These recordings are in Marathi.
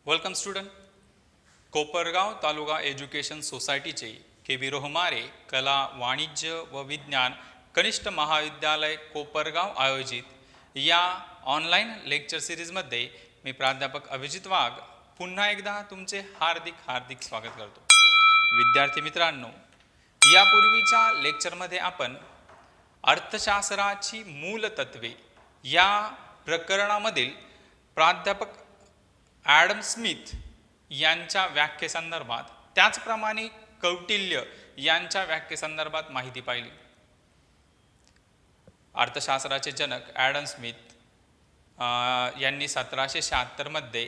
Welcome student. Kopargaon taluka education सोसायटीचे के रोहमारे कला वाणिज्य व विज्ञान कनिष्ठ महाविद्यालय कोपरगाव आयोजित या ऑनलाईन लेक्चर सिरीजमध्ये मी प्राध्यापक अभिजित वाघ पुन्हा एकदा तुमचे हार्दिक स्वागत करतो. विद्यार्थी मित्रांनो, यापूर्वीच्या लेक्चरमध्ये आपण अर्थशास्त्राची मूलतत्वे या प्रकरणामधील प्राध्यापक ॲडम स्मिथ यांच्या व्याख्येसंदर्भात त्याचप्रमाणे कौटिल्य यांच्या व्याख्येसंदर्भात माहिती पाहिली. अर्थशास्त्राचे जनक ॲडम स्मिथ यांनी 1776 मध्ये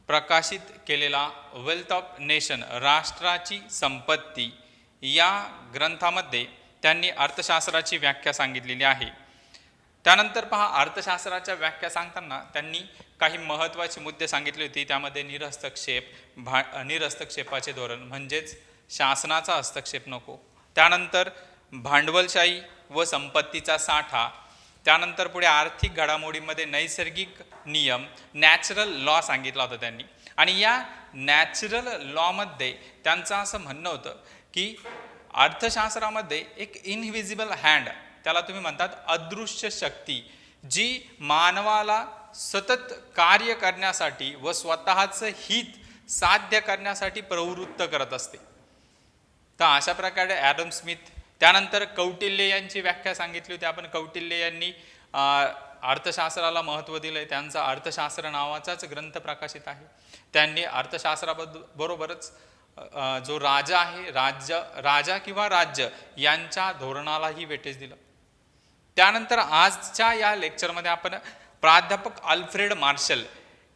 प्रकाशित केलेला वेल्थ ऑफ नेशन राष्ट्राची संपत्ती या ग्रंथामध्ये त्यांनी अर्थशास्त्राची व्याख्या सांगितलेली आहे. त्यानंतर पहा, अर्थशास्त्राच्या व्याख्या सांगताना त्यांनी काही महत्त्वाचे मुद्दे सांगितले होते. त्यामध्ये निरहस्तक्षेपाचे धोरण म्हणजेच शासनाचा हस्तक्षेप नको, त्यानंतर भांडवलशाही व संपत्तीचा साठा, त्यानंतर पुढे आर्थिक घडामोडीमध्ये नैसर्गिक नियम नॅचरल लॉ सांगितला होता त्यांनी. आणि या नॅचरल लॉमध्ये त्यांचं असं म्हणणं होतं की अर्थशास्त्रामध्ये एक इनव्हिजिबल हँड, त्याला तुम्ही म्हणतात अदृश्य शक्ती, जी मानवाला सतत कार्य करण्यासाठी व स्वतःचं हित साध्य करण्यासाठी प्रवृत्त करत असते. तर अशा प्रकारे ॲडम स्मिथ, त्यानंतर कौटिल्य यांची व्याख्या सांगितली होती आपण. कौटिल्य यांनी अर्थशास्त्राला महत्त्व दिलंय. त्यांचा अर्थशास्त्र नावाचाच ग्रंथ प्रकाशित आहे. त्यांनी अर्थशास्त्राबरोबरच जो राजा आहे, राजा किंवा राज्य यांच्या धोरणालाही वेटेज दिलं. त्यानंतर आजच्या या लेक्चरमध्ये आपण प्राध्यापक अल्फ्रेड मार्शल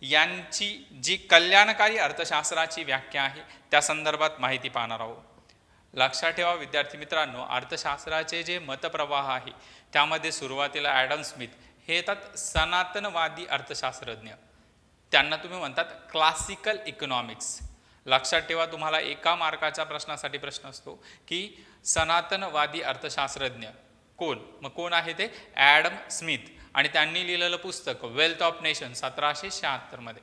यांची जी कल्याणकारी अर्थशास्त्राची व्याख्या आहे त्या संदर्भात माहिती पाहणार आहोत. लक्षात ठेवा विद्यार्थी मित्रांनो, अर्थशास्त्राचे जे मतप्रवाह आहे त्यामध्ये सुरुवातीला ॲडम स्मिथ हे येतात सनातनवादी अर्थशास्त्रज्ञ. त्यांना तुम्ही म्हणतात क्लासिकल इकॉनॉमिक्स. लक्षात ठेवा, तुम्हाला एका मार्काच्या प्रश्नासाठी प्रश्न असतो की सनातनवादी अर्थशास्त्रज्ञ कोण? मग कोण आहे ते? Adam Smith. आणि त्यांनी लिहिलेलं पुस्तक वेल्थ ऑफ नेशन 1776 मध्ये.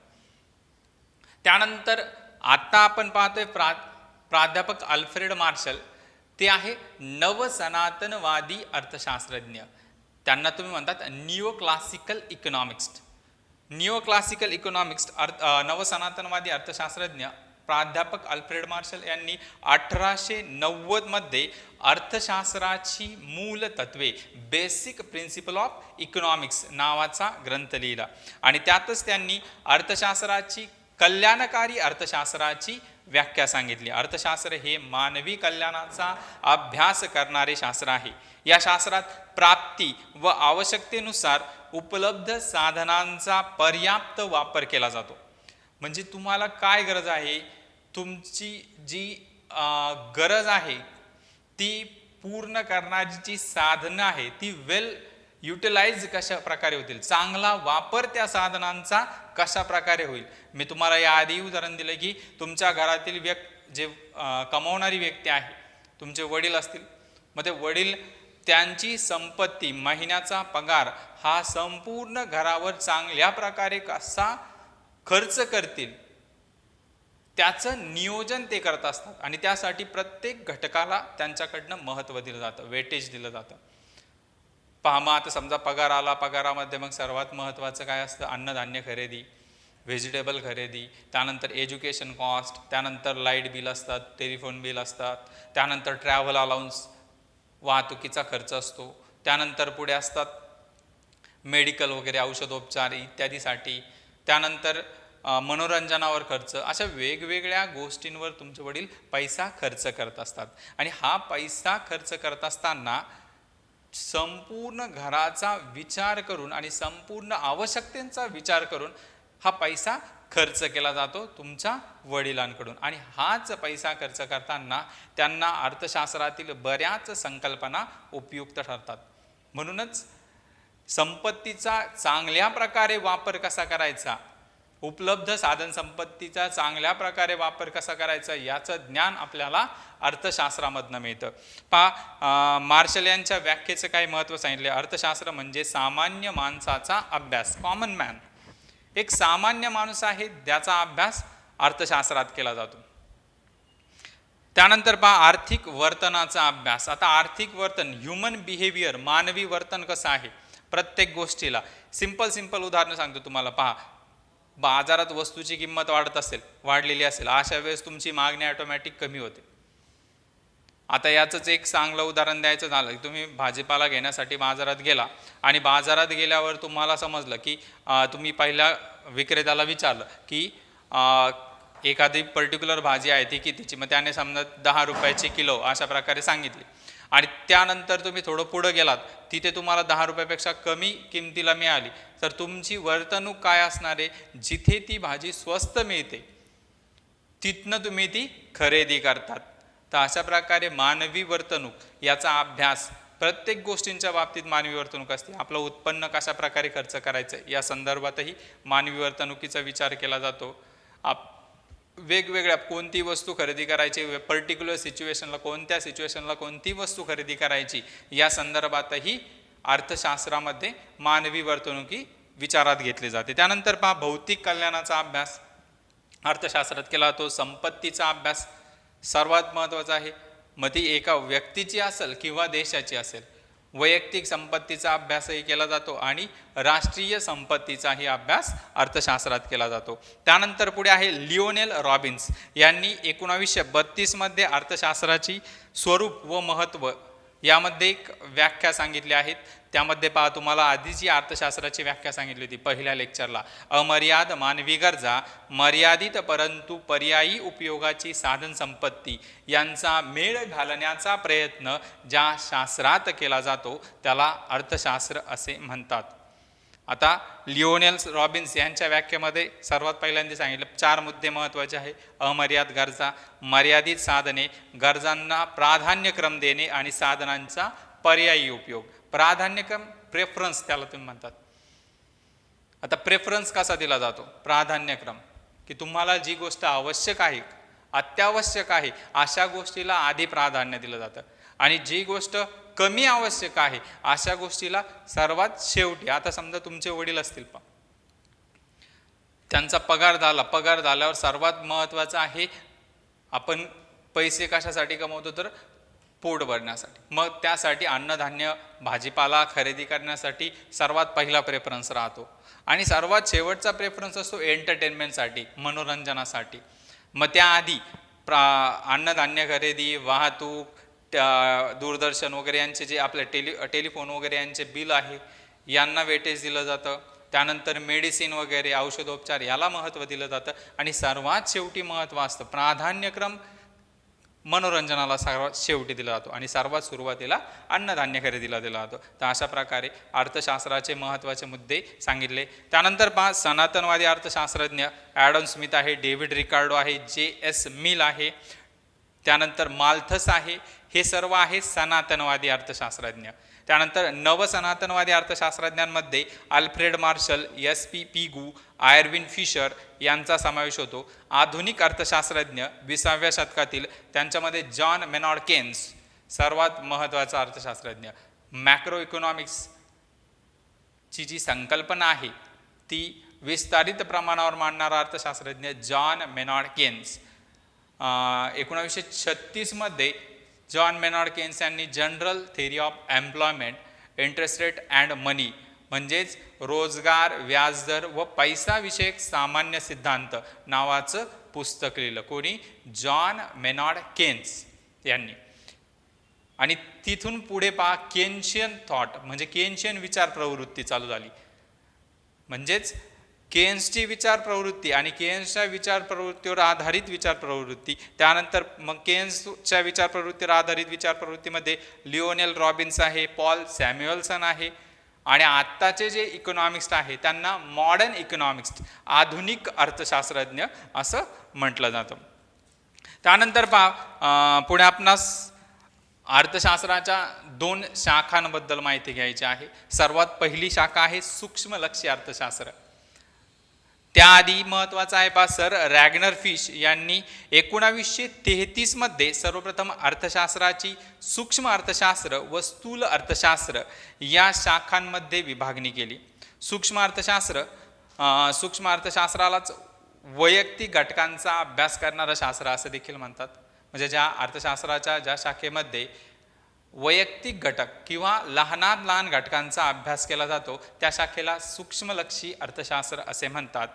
त्यानंतर आता आपण पाहतोय प्राध्यापक अल्फ्रेड मार्शल, ते आहे नवसनातनवादी अर्थशास्त्रज्ञ. त्यांना तुम्ही म्हणतात न्यू क्लासिकल इकॉनॉमिक्स्ट. न्यू क्लासिकल इकॉनॉमिक्स्ट नवसनातनवादी अर्थशास्त्रज्ञ प्राध्यापक अल्फ्रेड मार्शल यांनी 1890 मध्ये अर्थशास्त्राची मूल तत्वे बेसिक प्रिन्सिपल ऑफ इकॉनॉमिक्स नावाचा ग्रंथ लिहिला. आणि त्यातच त्यांनी अर्थशास्त्राची कल्याणकारी अर्थशास्त्राची व्याख्या सांगितली. अर्थशास्त्र हे मानवी कल्याणाचा अभ्यास करणारे शास्त्र आहे. या शास्त्रात प्राप्ती व आवश्यकतेनुसार उपलब्ध साधनांचा पर्याप्त वापर केला जातो. म्हणजे तुम्हाला काय गरज आहे, तुमची जी गरज आहे ती पूर्ण करण्याची जी साधनं आहे ती वेल युटिलाइज कशा प्रकारे होतील, चांगला वापर त्या साधनांचा कशा प्रकारे होईल. मी तुम्हाला याआधी उदाहरण दिलं की तुमच्या घरातील जे कमावणारी व्यक्ती आहे, तुमचे वडील असतील, मग ते वडील त्यांची संपत्ती, महिन्याचा पगार हा संपूर्ण घरावर चांगल्या प्रकारे कसा खर्च करतील त्याचं नियोजन ते करत असतात. आणि त्यासाठी प्रत्येक घटकाला त्यांच्याकडनं महत्त्व दिलं जातं, वेटेज दिलं जातं. पहा, मग आता समजा पगार आला, पगारामध्ये मग सर्वात महत्त्वाचं काय असतं? अन्नधान्य खरेदी, व्हेजिटेबल खरेदी, त्यानंतर एज्युकेशन कॉस्ट, त्यानंतर लाईट बिल असतात, टेलिफोन बिल असतात, त्यानंतर ट्रॅव्हल अलाउन्स, वाहतुकीचा खर्च असतो, त्यानंतर पुढे असतात मेडिकल वगैरे औषधोपचार इत्यादीसाठी, त्यानंतर मनोरंजनावर खर्च. अशा वेगवेगळ्या गोष्टींवर तुमचे वडील पैसा खर्च करत असतात. आणि हा पैसा खर्च करत असताना संपूर्ण घराचा विचार करून आणि संपूर्ण आवश्यकतेचा विचार करून हा पैसा खर्च केला जातो तुमच्या वडिलांकडून. आणि हाच पैसा खर्च करताना त्यांना अर्थशास्त्रातील बऱ्याच संकल्पना उपयुक्त ठरतात. म्हणूनच संपत्तीचा चांगल्या प्रकारे वापर कसा करायचा, उपलब्ध साधन संपत्तीचा चांगल्या प्रकारे वापर कसा करायचा याचं ज्ञान आपल्याला अर्थशास्त्रामधनं मिळतं. मार्शल यांच्या व्याख्येचं काय महत्त्व सांगितले? अर्थशास्त्र म्हणजे सामान्य माणसाचा अभ्यास, कॉमन मॅन. एक सामान्य माणूस आहे त्याचा अभ्यास अर्थशास्त्रात केला जातो. त्यानंतर पहा आर्थिक वर्तनाचा अभ्यास. आता आर्थिक वर्तन, ह्युमन बिहेवियर, मानवी वर्तन कसं आहे प्रत्येक गोष्टीला. सिंपल उदाहरण सांगतो तुम्हाला. पहा, बाजारात वस्तूची किंमत वाढलेली असेल, अशा वेळेस तुमची मागणी ऑटोमॅटिक कमी होते. आता याचंच एक चांगलं उदाहरण द्यायचं झालं की तुम्ही भाजीपाला घेण्यासाठी बाजारात गेला आणि बाजारात गेल्यावर तुम्हाला समजलं की तुम्ही पहिल्या विक्रेत्याला विचारलं की एखादी पर्टिक्युलर भाजी आहे ती कितीची, मग त्याने समजा 10 रुपयाची किलो अशा प्रकारे सांगितली. आणि त्यानंतर तुम्ही थोडं पुढं गेलात, तिथे तुम्हाला 10 रुपयापेक्षा कमी किमतीला मिळाली, तर तुमची वर्तणूक काय असणार आहे? जिथे ती भाजी स्वस्त मिळते तिथनं तुम्ही ती खरेदी करतात. तर अशा प्रकारे मानवी वर्तणूक याचा अभ्यास प्रत्येक गोष्टींच्या बाबतीत मानवी वर्तणूक असते. आपलं उत्पन्न कशा प्रकारे खर्च करायचं या संदर्भातही मानवी वर्तणुकीचा विचार केला जातो. वेगवेगळ्या कोणती वस्तू खरेदी करायची, पर्टिक्युलर सिच्युएशनला कोणत्या सिच्युएशनला कोणती वस्तू खरेदी करायची या संदर्भातही अर्थशास्त्रामध्ये मानवी वर्तणुकी विचारात घेतली जाते. त्यानंतर पहा भौतिक कल्याणाचा अभ्यास अर्थशास्त्रात केला जातो. संपत्तीचा अभ्यास सर्वात महत्त्वाचा आहे. मग ती एका व्यक्तीची असेल किंवा देशाची असेल. वैयक्तिक संपत्तीचा अभ्यासही केला जातो आणि राष्ट्रीय संपत्तीचाही अभ्यास अर्थशास्त्रात केला जातो. त्यानंतर पुढे आहे लिओनेल रॉबिन्स यांनी 1932 मध्ये अर्थशास्त्राची स्वरूप व महत्त्व यामध्ये एक व्याख्या सांगितली आहेत. त्यामध्ये पहा, तुम्हाला आधी जी अर्थशास्त्राची व्याख्या सांगितली होती पहिल्या लेक्चरला, अमर्याद मानवी गरजा, मर्यादित परंतु पर्यायी उपयोगाची साधन संपत्ती यांचा मेळ घालण्याचा प्रयत्न ज्या शास्त्रात केला जातो त्याला अर्थशास्त्र असे म्हणतात. आता लिओनेल रॉबिन्स यांच्या व्याख्येमध्ये सर्वात पहिल्यांदा सांगितलं 4 मुद्दे महत्त्वाचे आहे. अमर्याद गरजा, मर्यादित साधने, गरजांना प्राधान्यक्रम देणे आणि साधनांचा पर्यायी उपयोग. प्राधान्यक्रम, प्रेफरन्स त्याला तुम्ही म्हणतात. आता प्रेफरन्स कसा दिला जातो? प्राधान्यक्रम की तुम्हाला जी गोष्ट आवश्यक आहे, अत्यावश्यक आहे, अशा गोष्टीला आधी प्राधान्य दिलं जातं आणि जी गोष्ट कमी आवश्यक आहे अशा गोष्टीला सर्वात शेवटी. आता समजा तुमचे वडील असतील, त्यांचा पगार झाल्यावर सर्वात महत्त्वाचं आहे, आपण पैसे कशासाठी कमवतो तर पोट भरण्यासाठी. मग त्यासाठी अन्नधान्य भाजीपाला खरेदी करण्यासाठी सर्वात पहिला प्रेफरन्स राहतो आणि सर्वात शेवटचा प्रेफरन्स असतो एंटरटेनमेंटसाठी, मनोरंजनासाठी. मग त्याआधी अन्नधान्य खरेदी, वाहतूक, दूरदर्शन वगैरे यांचे जे आपले टेलिफोन वगैरे यांचे बिल आहे यांना वेटेज दिलं जातं. त्यानंतर मेडिसिन वगैरे औषधोपचार याला महत्त्व दिलं जातं आणि सर्वात शेवटी महत्त्व असतं प्राधान्यक्रम मनोरंजनाला सर्वात शेवटी दिला जातो आणि सर्वात सुरुवातीला अन्नधान्य खरेदीला दिला जातो. तर अशा प्रकारे अर्थशास्त्राचे महत्त्वाचे मुद्दे सांगितले. त्यानंतर पहा, सनातनवादी अर्थशास्त्रज्ञ ॲडम स्मिथ आहे, डेव्हिड रिकार्डो आहे, J.S. मिल आहे, त्यानंतर माल्थस आहे. हे सर्व आहे सनातनवादी अर्थशास्त्रज्ञ. त्यानंतर नवसनातनवादी अर्थशास्त्रज्ञांमध्ये Alfred Marshall, S.P. Pigou, Irving Fisher यांचा समावेश होतो. आधुनिक अर्थशास्त्रज्ञ 20व्या शतकातील त्यांच्यामध्ये जॉन मेनॉर्ड केन्स सर्वात महत्त्वाचा अर्थशास्त्रज्ञ. मॅक्रो इकॉनॉमिक्सची जी संकल्पना आहे ती विस्तारित प्रमाणावर मांडणारा अर्थशास्त्रज्ञ जॉन मेनॉर्ड केन्स. 1936 मध्ये जॉन मेनॉर्ड केन्स यांनी general theory of employment, interest rate and money म्हणजेच रोजगार, व्याजदर व पैसा विषयक सामान्य सिद्धांत नावाचं पुस्तक लिहिलं. कोणी? जॉन मेनॉर्ड केन्स यांनी. आणि तिथून पुढे पहा केन्शियन थॉट म्हणजे केन्शियन विचार प्रवृत्ती चालू झाली. म्हणजेच केन्सची विचार प्रवृत्ती आणि केन्सच्या विचार प्रवृत्तीवर आधारित विचार प्रवृत्ती. त्यानंतर मग केन्सच्या विचार प्रवृत्तीवर आधारित विचार प्रवृत्तीमध्ये लिओनेल रॉबिन्स आहे, पॉल सॅम्युएल्सन आहे आणि आत्ताचे जे इकॉनॉमिक्स्ट आहे त्यांना मॉडर्न इकॉनॉमिक्स्ट, आधुनिक अर्थशास्त्रज्ञ असं म्हटलं जातं. त्यानंतर पहा, पुढे आपणास अर्थशास्त्राच्या 2 शाखांबद्दल माहिती घ्यायची आहे. सर्वात पहिली शाखा आहे सूक्ष्मलक्षी अर्थशास्त्र. त्याआधी महत्त्वाचं आहे पहा, सर रॅग्नर फिश यांनी 1933 मध्ये सर्वप्रथम अर्थशास्त्राची सूक्ष्म अर्थशास्त्र व स्थूल अर्थशास्त्र या शाखांमध्ये विभागणी केली. सूक्ष्म अर्थशास्त्र सूक्ष्म अर्थशास्त्रालाच वैयक्तिक घटकांचा अभ्यास करणारं शास्त्र असं देखील म्हणतात. म्हणजे ज्या अर्थशास्त्राच्या ज्या शाखेमध्ये वैयक्तिक घटक किंवा लहानात लहान घटकांचा अभ्यास केला जातो त्या शाखेला सूक्ष्मलक्षी अर्थशास्त्र असे म्हणतात.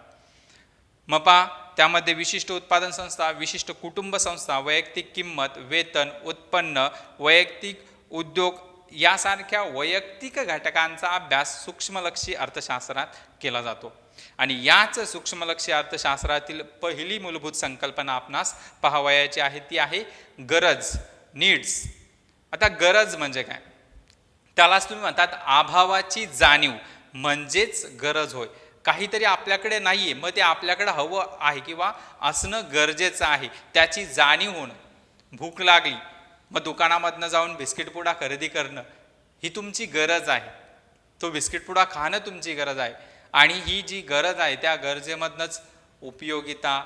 मग पहा, त्यामध्ये विशिष्ट उत्पादन संस्था, विशिष्ट कुटुंब संस्था, वैयक्तिक किंमत, वेतन, उत्पन्न, वैयक्तिक उद्योग यासारख्या वैयक्तिक घटकांचा अभ्यास सूक्ष्मलक्षी अर्थशास्त्रात केला जातो. आणि याच सूक्ष्मलक्षी अर्थशास्त्रातील पहिली मूलभूत संकल्पना आपणास पाहावयाची आहे ती आहे गरज, नीड्स. आता गरज म्हणजे काय? त्यालाच तुम्ही म्हणतात अभावाची जाणीव म्हणजेच गरज होय. काहीतरी आपल्याकडे नाहीये, मग ते आपल्याकडे हवं आहे किंवा असणं गरजेचं आहे, त्याची जाणीव होणं. भूक लागली, मग दुकानामधनं जाऊन बिस्किट पुडा खरेदी करणं ही तुमची गरज आहे. तो बिस्किट पुडा खाणं तुमची गरज आहे. आणि ही जी गरज आहे त्या गरजेमधनंच उपयोगिता,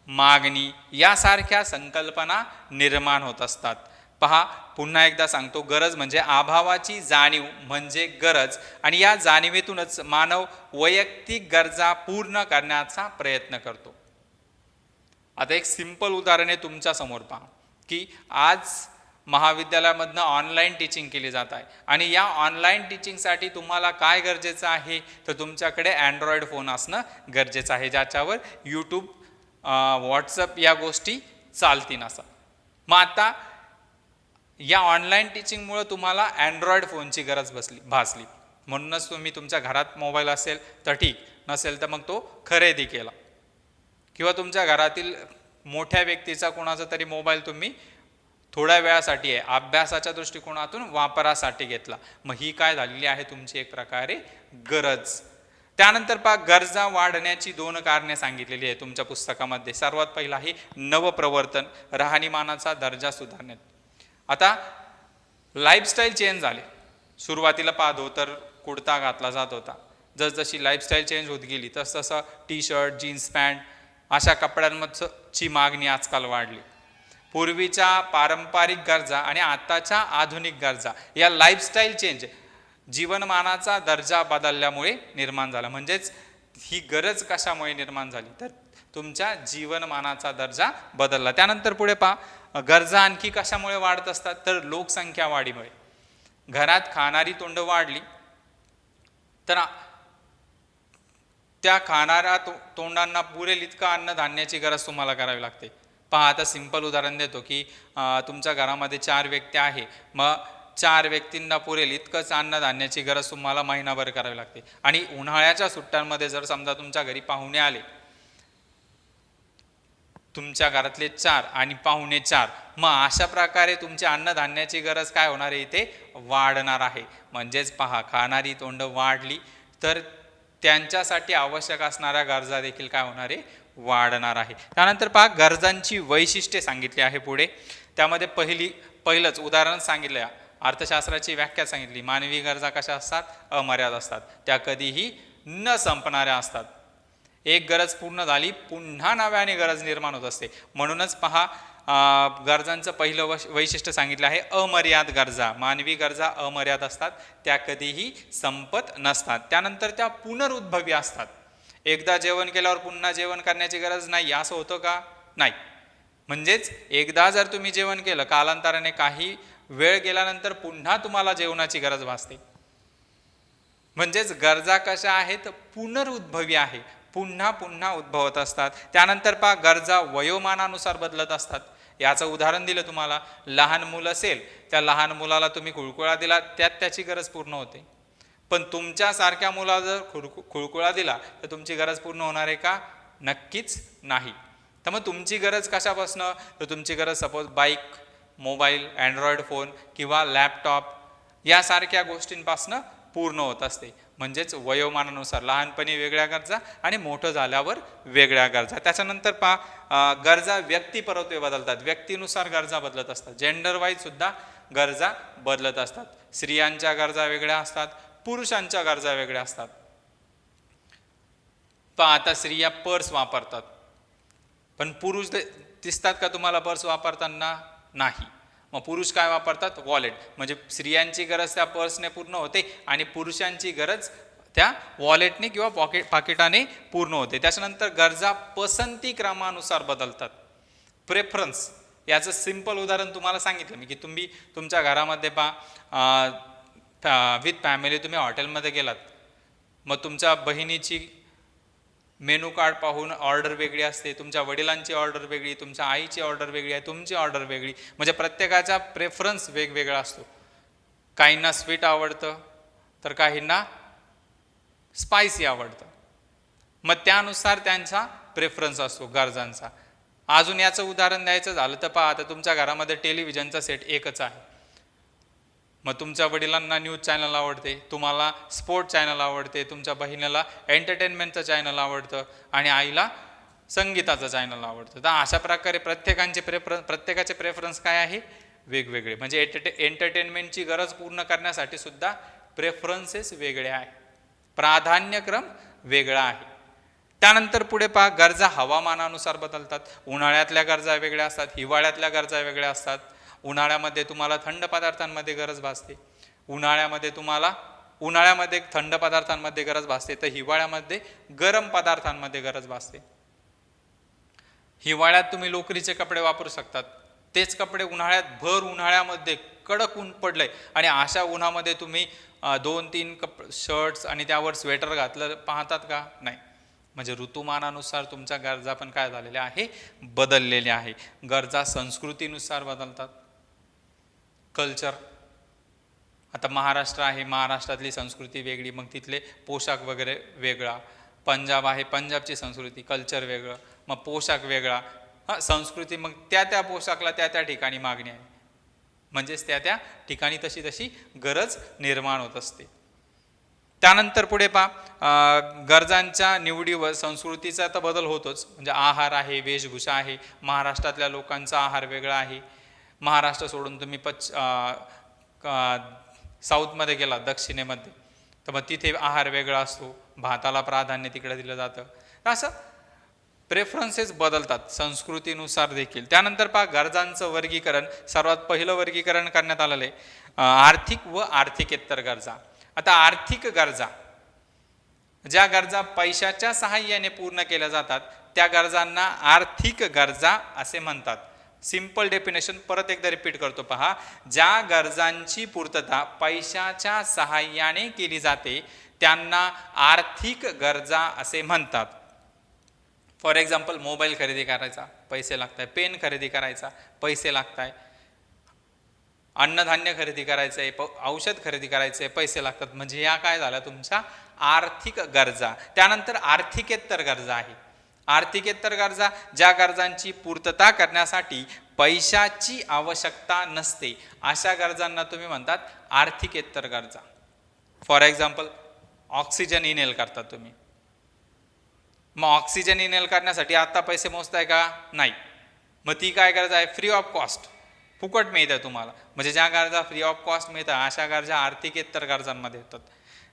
मागणी यासारख्या संकल्पना निर्माण होत असतात. पहा, पुन्हा एकदा सांगतो, गरज म्हणजे अभावाची जाणीव म्हणजे गरज, आणि या जाणीवेतूनच मानव वैयक्तिक गरजा पूर्ण करण्याचा प्रयत्न करतो. आता एक सिंपल उदाहरण आहे तुमच्या समोर. पहा की आज महाविद्यालयामधनं ऑनलाईन टीचिंग केली जात आहे, आणि या ऑनलाईन टीचिंगसाठी तुम्हाला काय गरजेचं आहे, तर तुमच्याकडे अँड्रॉइड फोन असणं गरजेचं आहे, ज्याच्यावर यूट्यूब, व्हॉट्सअप या गोष्टी चालतील असं. मग आता या ऑनलाईन टीचिंगमुळे तुम्हाला अँड्रॉइड फोनची गरज भासली, म्हणूनच तुम्ही तुमच्या घरात मोबाईल असेल तर ठीक, नसेल तर मग तो खरेदी केला, किंवा तुमच्या घरातील मोठ्या व्यक्तीचा कोणाचा तरी मोबाईल तुम्ही थोड्या वेळासाठी आहे अभ्यासाच्या दृष्टिकोनातून वापरासाठी घेतला. मग ही काय झालेली आहे? तुमची एक प्रकारे गरज. त्यानंतर पहा, गरजा वाढण्याची 2 कारणे सांगितलेली आहे तुमच्या पुस्तकामध्ये. सर्वात पहिला आहे नवप्रवर्तन, राहणीमानाचा दर्जा सुधारण्यात. आता लाईफस्टाईल चेंज झाले. सुरुवातीला पहा धोतर कुर्ता घातला जात होता. जसजशी लाईफस्टाईल चेंज होत गेली तसतसं टी शर्ट, जीन्स पॅन्ट अशा कपड्यांची मागणी आजकाल वाढली. पूर्वीच्या पारंपरिक गरजा आणि आताच्या आधुनिक गरजा या लाईफस्टाईल चेंज, जीवनमानाचा दर्जा बदलल्यामुळे निर्माण झाला. म्हणजेच ही गरज कशामुळे निर्माण झाली? तर तुमच्या जीवनमानाचा दर्जा बदलला. त्यानंतर पुढे पहा, गरजा आणखी कशामुळे वाढत असतात? तर लोकसंख्या वाढीमुळे. घरात खाणारी तोंड वाढली तर त्या खाणाऱ्या तोंडांना पुरेल इतकं अन्नधान्याची गरज तुम्हाला करावी लागते. पहा, आता सिंपल उदाहरण देतो की तुमच्या घरामध्ये 4 व्यक्ती आहे, मग 4 व्यक्तींना पुरेल इतकंच अन्नधान्याची गरज तुम्हाला महिनाभर करावी लागते. आणि उन्हाळ्याच्या सुट्ट्यांमध्ये जर समजा तुमच्या घरी पाहुणे आले, तुमच्या घरातले 4 आणि पाहुणे 4, मग अशा प्रकारे तुमची अन्नधान्याची गरज काय होणार आहे? इथे वाढणार आहे. म्हणजेच पहा, खाणारी तोंड वाढली तर त्यांच्यासाठी आवश्यक असणाऱ्या गरजा देखील काय होणार आहे? वाढणार आहे. त्यानंतर पहा, गरजांची वैशिष्ट्ये सांगितली आहे पुढे. त्यामध्ये पहिलंच उदाहरण सांगितलं, अर्थशास्त्राची व्याख्या सांगितली. मानवी गरजा कशा असतात? अमर्याद असतात. त्या कधीही न संपणाऱ्या असतात. एक गरज पूर्ण झाली, पुन्हा नव्याने गरज निर्माण होत असते. म्हणूनच पहा, गरजांचं पहिलं वैशिष्ट्य सांगितलं आहे अमर्याद गरजा. मानवी गरजा अमर्याद असतात, त्या कधीही संपत नसतात. त्यानंतर त्या पुनरुद्भवी असतात. एकदा जेवण केल्यावर पुन्हा जेवण करण्याची गरज नाही असं होतं का? नाही. म्हणजेच एकदा जर तुम्ही जेवण केलं, कालांतराने काही वेळ गेल्यानंतर पुन्हा तुम्हाला जेवणाची गरज भासते. म्हणजेच गरजा कशा आहेत? पुनरुद्भवी आहे, पुन्हा पुन्हा उद्भवत असतात. त्यानंतर पहा, गरजा वयोमानानुसार बदलत असतात. याचं उदाहरण दिलं तुम्हाला. लहान मुलं असेल, त्या लहान मुलाला तुम्ही कुळकुळा दिला, त्यात त्याची गरज पूर्ण होते. पण तुमच्यासारख्या मुलाला जर खुळकुळा दिला तर तुमची गरज पूर्ण होणार आहे का? नक्कीच नाही. तर मग तुमची गरज कशापासनं? तर तुमची गरज suppose bike, mobile, Android phone किंवा लॅपटॉप यासारख्या गोष्टींपासनं पूर्ण होत असते. म्हणजेच वयोमानानुसार लहानपणी वेगळ्या गरजा आणि मोठं झाल्यावर वेगळ्या गरजा. त्याच्यानंतर पहा, गरजा व्यक्तिपरत्वे बदलतात. व्यक्तीनुसार गरजा बदलत असतात. जेंडर वाईज सुद्धा गरजा बदलत असतात. स्त्रियांच्या गरजा वेगळ्या असतात, पुरुषांच्या गरजा वेगळ्या असतात. पहा, आता स्त्रिया पर्स वापरतात, पण पुरुष दिसतात का तुम्हाला पर्स वापरताना? नाही. मग पुरुष काय वापरतात? वॉलेट. म्हणजे स्त्रियांची गरज त्या पर्सने पूर्ण होते आणि पुरुषांची गरज त्या वॉलेटने किंवा पाकिटाने पूर्ण होते. त्याच्यानंतर गरजा पसंती क्रमानुसार बदलतात. प्रेफरन्स याचं सिंपल उदाहरण तुम्हाला सांगितलं मी, की तुम्ही तुमच्या घरामध्ये विथ फॅमिली तुम्ही हॉटेलमध्ये गेलात, मग तुमच्या बहिणीची मेनू कार्ड पाहून ऑर्डर वेगळी असते, तुमच्या वडिलांची ऑर्डर वेगळी, तुमच्या आईची ऑर्डर वेगळी आहे, तुमची ऑर्डर वेगळी, म्हणजे प्रत्येकाचा प्रेफरन्स वेगवेगळा असतो. काहींना स्वीट आवडतं तर काहींना स्पायसी आवडतं, मग त्यानुसार त्यांचा प्रेफरन्स असतो गरजांचा. अजून याचं उदाहरण द्यायचं झालं तर पहा, आता तुमच्या घरामध्ये टेलिव्हिजनचा सेट एकच आहे, मग तुमच्या वडिलांना न्यूज चॅनल आवडते, तुम्हाला स्पोर्ट चॅनल आवडते, तुमच्या बहिणीला एंटरटेनमेंटचं चॅनल आवडतं आणि आईला संगीताचं चॅनल आवडतं. तर अशा प्रकारे प्रत्येकाचे प्रेफरन्स काय आहे, वेगवेगळे. म्हणजे एंटरटेनमेंटची गरज पूर्ण करण्यासाठी सुद्धा प्रेफरन्सेस वेगळे आहे, प्राधान्यक्रम वेगळा आहे. त्यानंतर पुढे पहा, गरजा हवामानानुसार बदलतात. उन्हाळ्यातल्या गरजा वेगळ्या असतात, हिवाळ्यातल्या गरजा वेगळ्या असतात. उन्हाळ्यामध्ये तुम्हाला थंड पदार्थांमध्ये गरज भासते, उन्हाळ्यामध्ये थंड पदार्थांमध्ये गरज भासते, तर हिवाळ्यामध्ये गरम पदार्थांमध्ये गरज भासते. हिवाळ्यात तुम्ही लोकरीचे कपडे वापरू शकतात, तेच कपडे भर उन्हाळ्यामध्ये कडक ऊन पडलंय आणि अशा उन्हामध्ये तुम्ही 2-3 शर्ट्स आणि त्यावर स्वेटर घातलं पाहतात का? नाही. म्हणजे ऋतुमानानुसार तुमच्या गरजा पण काय झालेल्या आहे, बदललेल्या आहे. गरजा संस्कृतीनुसार बदलतात. कल्चर, आता महाराष्ट्र आहे, महाराष्ट्रातली संस्कृती वेगळी, मग तिथले पोशाख वगैरे वेगळा. पंजाब आहे, पंजाबची संस्कृती, कल्चर वेगळं, मग पोशाख वेगळा. संस्कृती, मग त्या पोशाखला त्या ठिकाणी मागणी आहे, म्हणजेच त्या ठिकाणी तशी गरज निर्माण होत असते. त्यानंतर पुढे पहा, गरजांच्या निवडीवर संस्कृतीचा तर बदल होतोच. म्हणजे आहार आहे, वेशभूषा आहे. महाराष्ट्रातल्या लोकांचा आहार वेगळा आहे. महाराष्ट्र सोडून तुम्ही साऊथमध्ये गेला, दक्षिणेमध्ये, तर मग तिथे आहार वेगळा असतो, भाताला प्राधान्य तिकडे दिलं जातं. असं प्रेफरन्सेस बदलतात संस्कृतीनुसार देखील. त्यानंतर पहा, गरजांचं वर्गीकरण. सर्वात पहिलं वर्गीकरण करण्यात आलेलं आहे आर्थिक व आर्थिकेतर गरजा. आता आर्थिक गरजा, ज्या गरजा पैशाच्या सहाय्याने पूर्ण केल्या जातात त्या गरजांना आर्थिक गरजा असे म्हणतात. सिंपल डेफिनेशन परत एकदा रिपीट करतो पहा, ज्या गरजांची पूर्तता पैशाच्या सहाय्याने केली जाते त्यांना आर्थिक गरजा असे म्हणतात. फॉर एक्झाम्पल, मोबाईल खरेदी करायचा पैसे लागतात, पेन खरेदी करायचा पैसे लागतात, अन्नधान्य खरेदी करायचं आहे, औषध खरेदी करायचं आहे, पैसे लागतात. म्हणजे या काय झाल्या तुमच्या आर्थिक गरजा. त्यानंतर आर्थिकेतर गरजा आहे. आर्थिकेतर गरजा, ज्या गरजांची पूर्तता करण्यासाठी पैशाची आवश्यकता नसते अशा गरजांना तुम्ही म्हणतात आर्थिकेतर गरजा. फॉर एक्झाम्पल, ऑक्सिजन इनहेल करतात तुम्ही, मग ऑक्सिजन इनहेल करण्यासाठी आता पैसे मोजताय का? नाही. मग ती काय गरज आहे? फ्री ऑफ कॉस्ट, फुकट मिळतं तुम्हाला. म्हणजे ज्या गरजा फ्री ऑफ कॉस्ट मिळतात अशा गरजा आर्थिकेतर गरजांमध्ये येतात,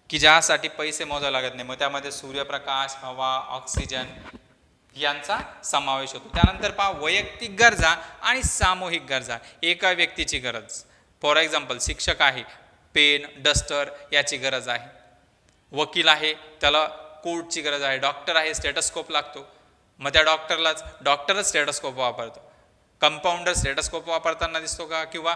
की ज्यासाठी पैसे मोजावे लागत नाही. मग त्यामध्ये सूर्यप्रकाश, हवा, ऑक्सिजन यांचा समावेश होतो. त्यानंतर पहा, वैयक्तिक गरजा आणि सामूहिक गरजा. एका व्यक्तीची गरज, फॉर एक्झाम्पल शिक्षक आहे, पेन, डस्टर याची गरज आहे. वकील आहे, त्याला कोर्टची गरज आहे. डॉक्टर आहे, स्टेटस्कोप लागतो, मग त्या डॉक्टरच स्टेटस्कोप वापरतो. कंपाऊंडर स्टेटस्कोप वापरताना दिसतो का? किंवा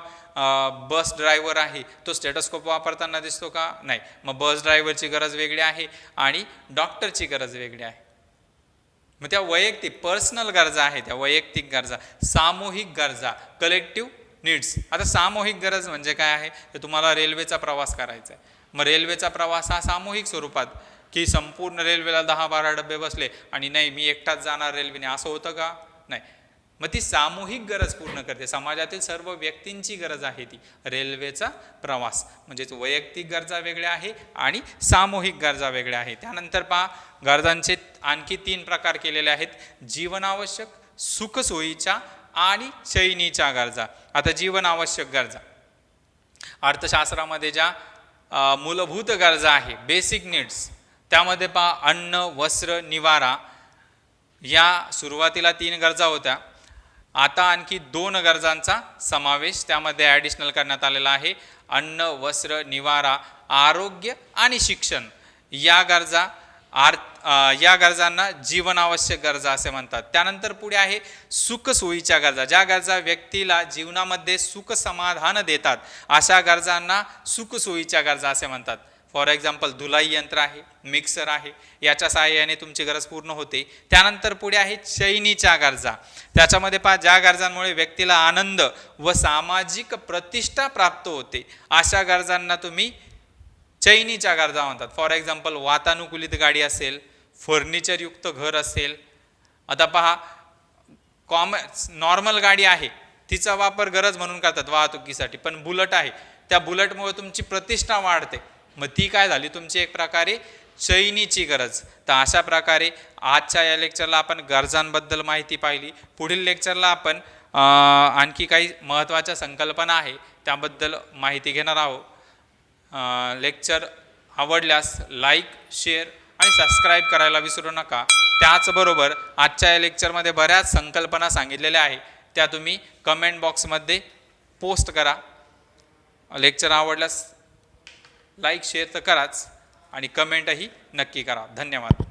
बस ड्रायव्हर आहे, तो स्टेटस्कोप वापरताना दिसतो का? नाही. मग बस ड्रायव्हरची गरज वेगळी आहे आणि डॉक्टरची गरज वेगळी आहे. मग त्या वैयक्तिक पर्सनल गरजा आहेत, त्या वैयक्तिक गरजा. सामूहिक गरजा, कलेक्टिव्ह नीड्स. आता सामूहिक गरज म्हणजे काय आहे? तर तुम्हाला रेल्वेचा प्रवास करायचा आहे, मग रेल्वेचा प्रवास हा सामूहिक स्वरूपात, की संपूर्ण रेल्वेला 10-12 डबे बसले आणि नाही मी एकटाच जाणार रेल्वेने, असं होतं का? नाही. मग ती सामूहिक गरज पूर्ण करते, समाजातील सर्व व्यक्तींची गरज आहे ती रेल्वेचा प्रवास. म्हणजेच वैयक्तिक गरजा वेगळ्या आहे आणि सामूहिक गरजा वेगळ्या आहे. त्यानंतर पहा, गरजांचे आणखी 3 प्रकार केलेले आहेत: जीवनावश्यक, सुखसोयीच्या आणि शयनीच्या गरजा. आता जीवनावश्यक गरजा, अर्थशास्त्रामध्ये ज्या मूलभूत गरजा आहे, बेसिक नीड्स, त्यामध्ये पहा अन्न, वस्त्र, निवारा. या सुरुवातीला 3 गरजा होत्या, आता आणखी 2 गरजांचा समावेश त्यामध्ये ॲडिशनल करण्यात आलेला आहे. अन्न, वस्त्र, निवारा, आरोग्य आणि शिक्षण या गरजांना जीवनावश्यक गरजा असे म्हणतात. त्यानंतर पुढे आहे सुखसोयीच्या गरजा. ज्या गरजा व्यक्तीला जीवनामध्ये सुख समाधान देतात अशा गरजांना सुखसोयीच्या गरजा असे म्हणतात. फॉर एक्झाम्पल धुलाई यंत्र आहे, मिक्सर आहे, याच्या सहाय्याने तुमची गरज पूर्ण होते. त्यानंतर पुढे आहे चैनीच्या गरजा. त्याच्यामध्ये पहा, ज्या गरजांमुळे व्यक्तीला आनंद व सामाजिक प्रतिष्ठा प्राप्त होते अशा गरजांना तुम्ही चैनीच्या गरजा म्हणतात. फॉर एक्झाम्पल वातानुकूलित गाडी असेल, फर्निचरयुक्त घर असेल. आता पहा, नॉर्मल गाडी आहे तिचा वापर गरज म्हणून करतात वाहतुकीसाठी, पण बुलट आहे, त्या बुलटमुळे तुमची प्रतिष्ठा वाढते, मग ती काय झाली तुमची एक प्रकारे चैनीची गरज. तर अशा प्रकारे आजच्या या लेक्चरला आपण गरजांबद्दल माहिती पाहिली. पुढील लेक्चरला आपण आणखी काही महत्त्वाच्या संकल्पना आहे त्याबद्दल माहिती घेणार आहोत. लेक्चर आवडल्यास लाईक, शेअर आणि सबस्क्राईब करायला विसरू नका. त्याचबरोबर आजच्या या लेक्चरमध्ये बऱ्याच संकल्पना सांगितलेल्या आहे, त्या तुम्ही कमेंट बॉक्समध्ये पोस्ट करा. लेक्चर आवडल्यास लाईक शेअर तर कराच आणि कमेंटही नक्की करा. धन्यवाद.